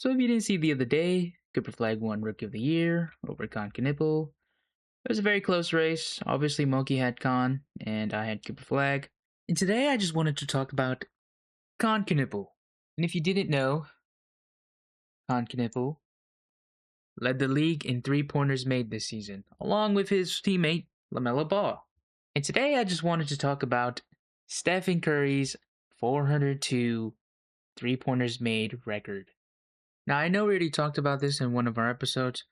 So if you didn't see the other day, Cooper Flag won Rookie of the Year over Con Knipple. It was a very close race. Obviously, Monkey had Con, and I had Cooper Flag. And today I just wanted to talk about Con Knipple. And if you didn't know, Con Knipple led the league in three-pointers made this season, along with his teammate, LaMelo Ball. And today I just wanted to talk about Stephen Curry's 402 three-pointers made record. Now, I know we already talked about this in one of our episodes,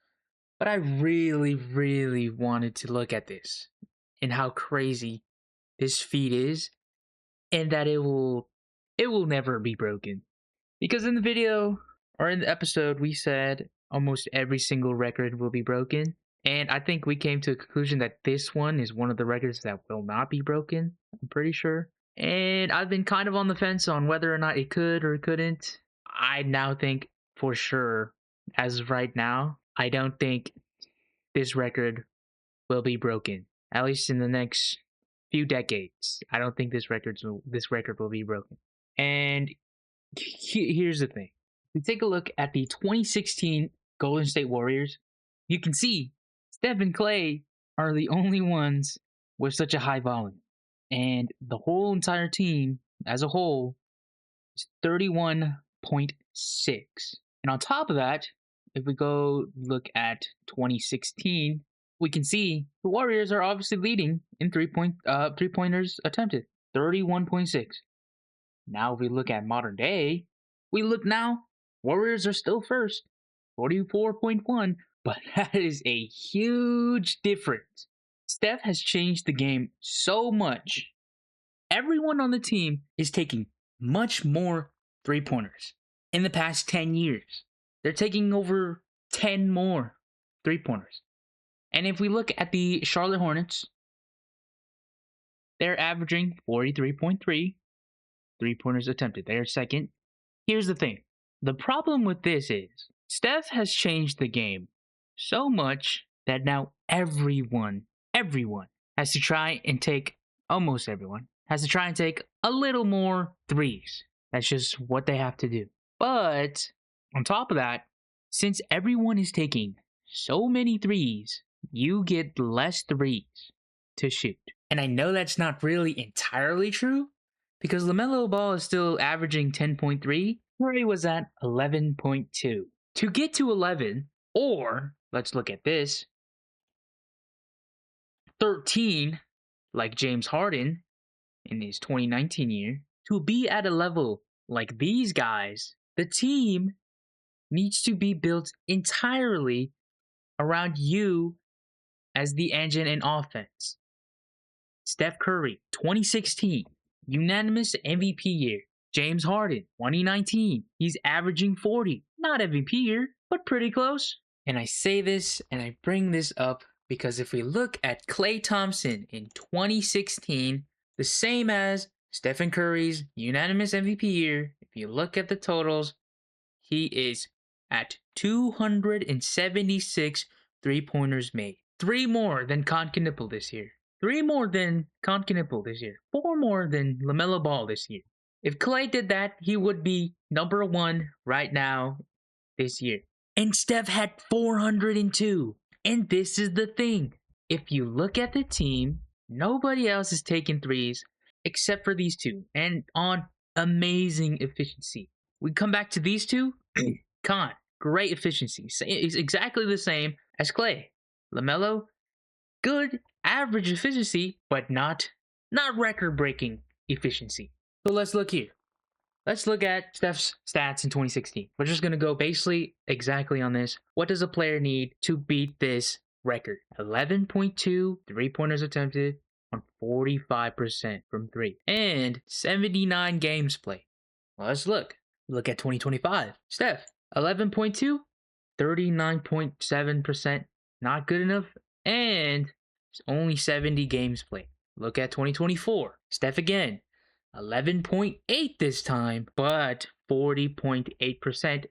but I really wanted to look at this and how crazy this feat is, and that it will never be broken. Because in the video or in the episode, we said almost every single record will be broken, and I think we came to a conclusion that this one is one of the records that will not be broken. I'm pretty sure. And I've been kind of on the fence on whether or not it could or couldn't. I now think for sure, as of right now, I don't think this record will be broken. At least in the next few decades, I don't think this record will be broken. And here's the thing: if we take a look at the 2016 Golden State Warriors, you can see Steph and Clay are the only ones with such a high volume, and the whole entire team as a whole is 31.6. And on top of that, if we go look at 2016, we can see the Warriors are obviously leading in three pointers attempted, 31.6. Now if we look at modern day, Warriors are still first, 44.1, but that is a huge difference. Steph has changed the game so much. Everyone on the team is taking much more three-pointers in the past 10 years. They're taking over 10 more three-pointers. And if we look at the Charlotte Hornets, they're averaging 43.3 three-pointers attempted. They're second. Here's the thing. The problem with this is Steph has changed the game so much that now everyone has to try and take, almost everyone, has to try and take a little more threes. That's just what they have to do. But on top of that, since everyone is taking so many threes, you get less threes to shoot. And I know that's not really entirely true, because LaMelo Ball is still averaging 10.3. Murray was at 11.2. To get to 11, or let's look at this, 13, like James Harden in his 2019 year, to be at a level like these guys, the team needs to be built entirely around you as the engine in offense. Steph Curry, 2016, unanimous MVP year. James Harden, 2019, he's averaging 40. Not MVP year, but pretty close. And I say this and I bring this up because if we look at Klay Thompson in 2016, the same as Stephen Curry's unanimous MVP year, if you look at the totals, he is at 276 three-pointers made. 3 more than Con Knipple this year. 3 more than Con Knipple this year. 4 more than LaMelo Ball this year. If Klay did that, he would be number 1 right now this year. And Steph had 402. And this is the thing. If you look at the team, nobody else is taking threes except for these two. And on amazing efficiency. We come back to these two. Con, great efficiency. It's exactly the same as Klay. LaMelo, good average efficiency, but not record-breaking efficiency. So let's look here. Let's look at Steph's stats in 2016. We're just going to go basically exactly on this. What does a player need to beat this record? 11.2 three-pointers attempted on 45% from 3. And 79 games played. Well, let's look. Look at 2025. Steph, 11.2, 39.7%. Not good enough. And only 70 games played. Look at 2024. Steph again. 11.8 this time, but 40.8%.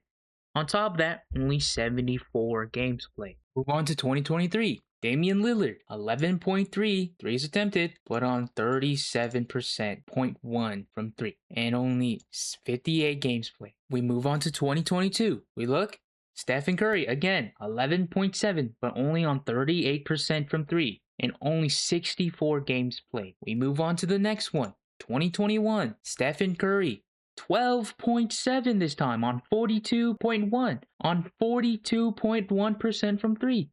On top of that, only 74 games played. Move on to 2023. Damian Lillard, 11.3 threes attempted, but on 37%, 0.1 from 3, and only 58 games played. We move on to 2022. We look, Stephen Curry, again, 11.7, but only on 38% from 3, and only 64 games played. We move on to the next one, 2021. Stephen Curry, 12.7 this time on 42.1, on 42.1% from 3,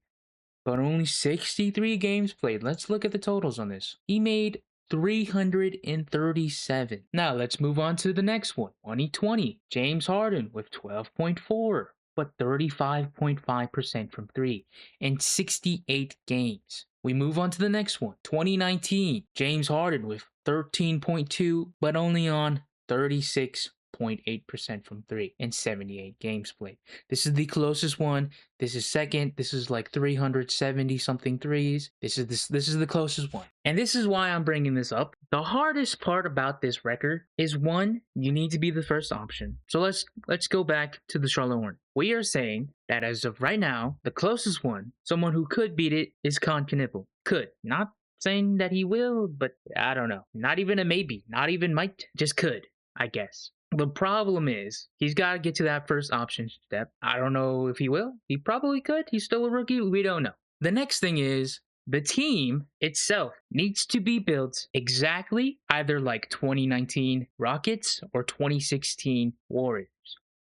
but only 63 games played. Let's look at the totals on this. He made 337. Now let's move on to the next one. 2020, James Harden with 12.4, but 35.5% from 3 in 68 games. We move on to the next one. 2019, James Harden with 13.2, but only on 36.8% from 3 in 78 games played. This is the closest one. This is second. This is like 370 something threes. This is the closest one. And this is why I'm bringing this up. The hardest part about this record is, one, you need to be the first option. So let's go back to the Charlotte Hornets. We are saying that as of right now, the closest one, someone who could beat it, is Con Knipple. Could. Not saying that he will, but I don't know. Not even a maybe. Not even might. Just could, I guess. The problem is, he's got to get to that first option step. I don't know if he will. He probably could. He's still a rookie. We don't know. The next thing is, the team itself needs to be built exactly either like 2019 Rockets or 2016 Warriors.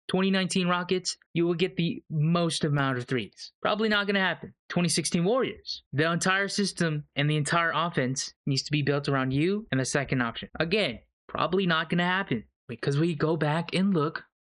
2019 Rockets, you will get the most amount of threes. Probably not going to happen. 2016 Warriors, the entire system and the entire offense needs to be built around you and the second option. Again, probably not going to happen. Because we go back and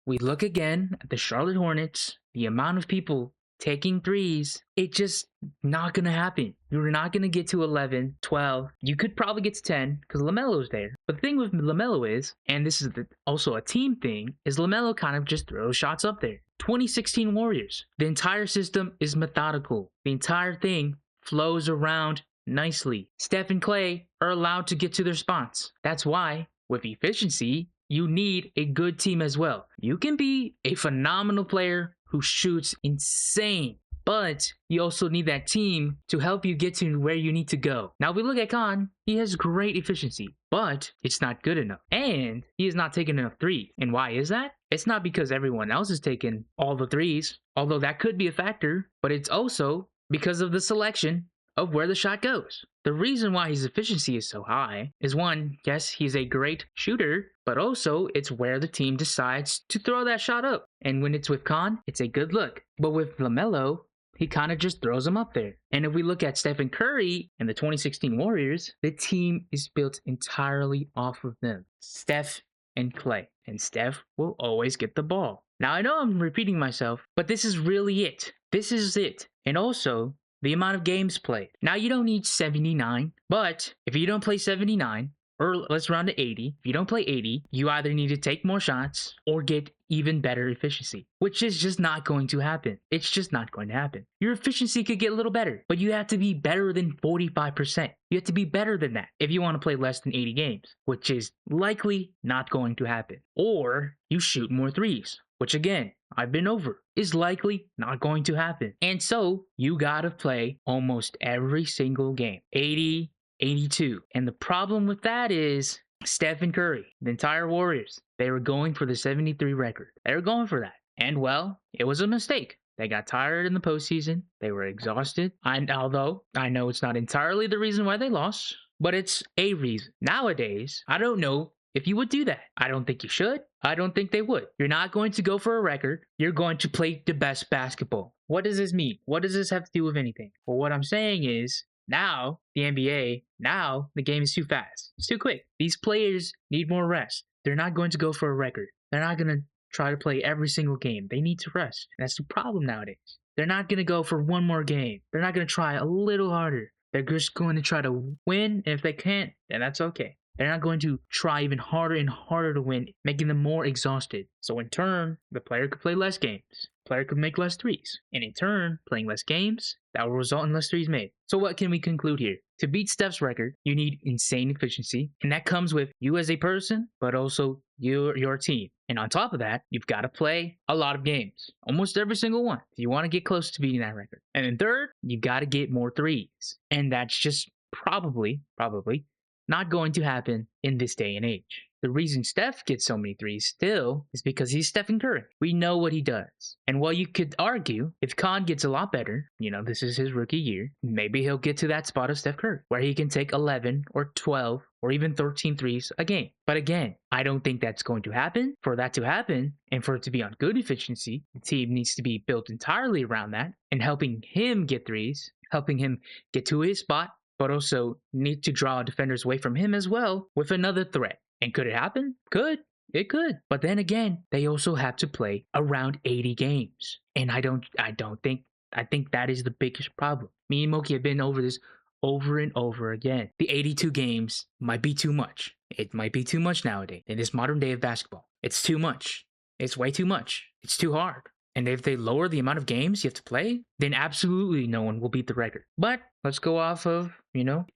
we look again at the Charlotte Hornets, the amount of people taking threes, it's just not going to happen. You're not going to get to 11, 12. You could probably get to 10 because LaMelo's there. But the thing with LaMelo is, and this is also a team thing, is LaMelo kind of just throws shots up there. 2016 Warriors, the entire system is methodical. The entire thing flows around nicely. Steph and Clay are allowed to get to their spots. That's why, with efficiency, you need a good team as well. You can be a phenomenal player who shoots insane, but you also need that team to help you get to where you need to go. Now we look at Con, he has great efficiency, but it's not good enough. And he is not taking enough threes. And why is that? It's not because everyone else is taking all the threes, although that could be a factor, but it's also because of the selection of where the shot goes. The reason why his efficiency is so high is, one, yes, he's a great shooter, but also it's where the team decides to throw that shot up. And when it's with Con, it's a good look. But with LaMelo, he kind of just throws them up there. And if we look at Stephen Curry and the 2016 Warriors, the team is built entirely off of them. Steph and Clay. And Steph will always get the ball. Now, I know I'm repeating myself, but this is really it. This is it. And also, the amount of games played. Now, you don't need 79, but if you don't play 79, or let's round to 80, if you don't play 80, you either need to take more shots or get even better efficiency, which is just not going to happen. It's just not going to happen. Your efficiency could get a little better, but you have to be better than 45%. You have to be better than that if you want to play less than 80 games, which is likely not going to happen. Or you shoot more threes, which again, I've been over, is likely not going to happen. And so you gotta play almost every single game. 80, 82. And the problem with that is Stephen Curry, the entire Warriors, they were going for the 73 record. They were going for that. And well, it was a mistake. They got tired in the postseason. They were exhausted. And although I know it's not entirely the reason why they lost, but it's a reason. Nowadays, I don't know if you would do that. I don't think you should. I don't think they would. You're not going to go for a record. You're going to play the best basketball. What does this mean? What does this have to do with anything? Well, what I'm saying is, now, the NBA, now the game is too fast. It's too quick. These players need more rest. They're not going to go for a record. They're not going to try to play every single game. They need to rest. That's the problem nowadays. They're not going to go for one more game. They're not going to try a little harder. They're just going to try to win. And if they can't, then that's okay. They're not going to try even harder and harder to win, making them more exhausted. So in turn, the player could play less games. The player could make less threes. And in turn, playing less games, that will result in less threes made. So what can we conclude here? To beat Steph's record, you need insane efficiency. And that comes with you as a person, but also your team. And on top of that, you've got to play a lot of games, almost every single one, if you want to get close to beating that record. And then third, you've got to get more threes. And that's just probably not going to happen in this day and age. The reason Steph gets so many threes still is because he's Stephen Curry. We know what he does. And while you could argue if Khan gets a lot better, this is his rookie year, maybe he'll get to that spot of Steph Curry where he can take 11 or 12 or even 13 threes a game. But again, I don't think that's going to happen. For that to happen and for it to be on good efficiency, the team needs to be built entirely around that and helping him get threes, helping him get to his spot, but also need to draw defenders away from him as well with another threat. And could it happen? Could. It could. But then again, they also have to play around 80 games. And I think that is the biggest problem. Me and Moki have been over this over and over again. The 82 games might be too much. It might be too much nowadays in this modern day of basketball. It's too much. It's way too much. It's too hard. And if they lower the amount of games you have to play, then absolutely no one will beat the record. But let's go off of,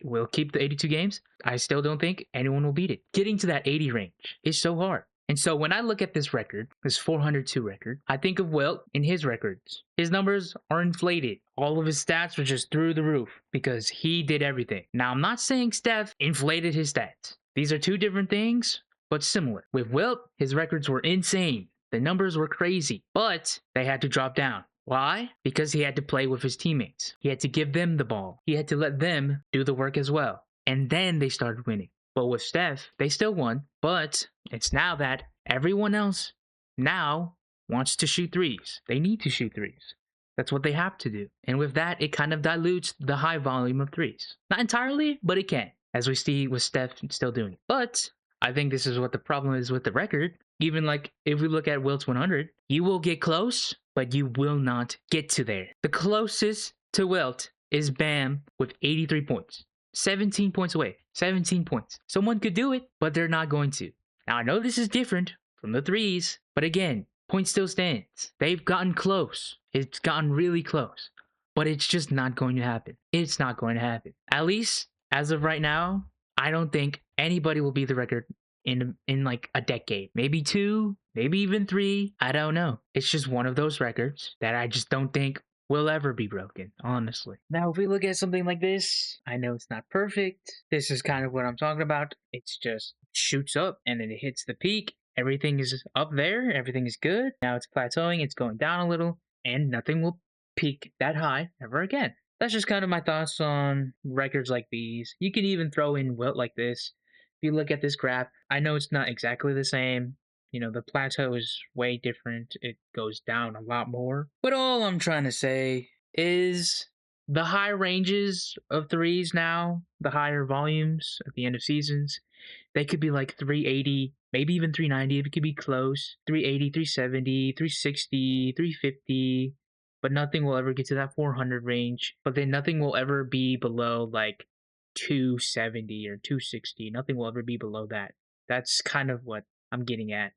we'll keep the 82 games. I still don't think anyone will beat it. Getting to that 80 range is so hard. And so when I look at this record, this 402 record, I think of Wilt and his records. His numbers are inflated. All of his stats are just through the roof because he did everything. Now, I'm not saying Steph inflated his stats. These are two different things, but similar. With Wilt, his records were insane. The numbers were crazy, but they had to drop down. Why? Because he had to play with his teammates. He had to give them the ball. He had to let them do the work as well. And then they started winning. But with Steph, they still won, but it's now that everyone else now wants to shoot threes. They need to shoot threes. That's what they have to do. And with that, it kind of dilutes the high volume of threes. Not entirely, but it can, as we see with Steph still doing it. But I think this is what the problem is with the record. Even like if we look at Wilt's 100, you will get close, but you will not get to there. The closest to Wilt is Bam with 83 points. 17 points away. 17 points. Someone could do it, but they're not going to. Now, I know this is different from the threes, but again, point still stands. They've gotten close. It's gotten really close, but it's just not going to happen. It's not going to happen. At least, as of right now, I don't think anybody will beat the record in like a decade. Maybe 2, maybe even 3. I don't know. It's just one of those records that I just don't think will ever be broken, honestly. Now, if we look at something like this, I know it's not perfect. This is kind of what I'm talking about. It's just shoots up and then it hits the peak. Everything is up there. Everything is good. Now it's plateauing. It's going down a little and nothing will peak that high ever again. That's just kind of my thoughts on records like these. You can even throw in Wilt like this. If you look at this graph, I know it's not exactly the same. The plateau is way different. It goes down a lot more. But all I'm trying to say is the high ranges of threes now, the higher volumes at the end of seasons, they could be like 380, maybe even 390 if it could be close. 380, 370, 360, 350. But nothing will ever get to that 400 range. But then nothing will ever be below like 270 or 260. Nothing will ever be below that. That's kind of what I'm getting at.